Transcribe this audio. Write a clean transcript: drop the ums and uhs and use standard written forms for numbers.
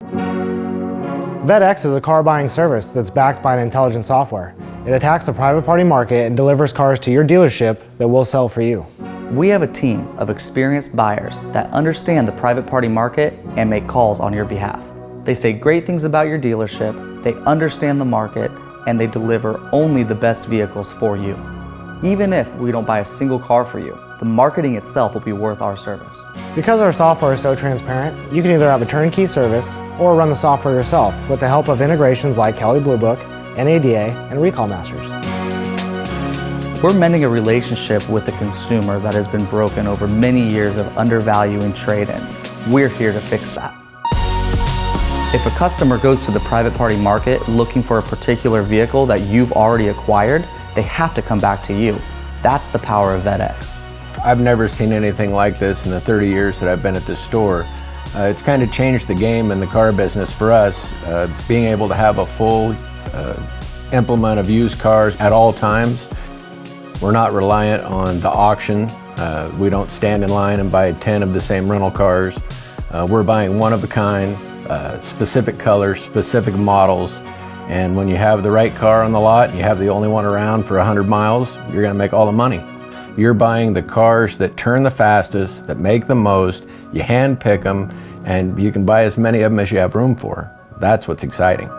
VettX is a car buying service that's backed by an intelligent software. It attacks the private party market and delivers cars to your dealership that will sell for you. We have a team of experienced buyers that understand the private party market and make calls on your behalf. They say great things about your dealership, they understand the market, and they deliver only the best vehicles for you. Even if we don't buy a single car for you, the marketing itself will be worth our service. Because our software is so transparent, you can either have a turnkey service or run the software yourself with the help of integrations like Kelley Blue Book, NADA, and Recall Masters. We're mending a relationship with the consumer that has been broken over many years of undervaluing trade-ins. We're here to fix that. If a customer goes to the private party market looking for a particular vehicle that you've already acquired, they have to come back to you. That's the power of VettX. I've never seen anything like this in the 30 years that I've been at this store. It's kind of changed the game in the car business for us, being able to have a full implement of used cars at all times. We're not reliant on the auction. We don't stand in line and buy 10 of the same rental cars. We're buying one of a kind, specific colors, specific models, and when you have the right car on the lot and you have the only one around for 100 miles, you're going to make all the money. You're buying the cars that turn the fastest, that make the most, you hand pick them, and you can buy as many of them as you have room for. That's what's exciting.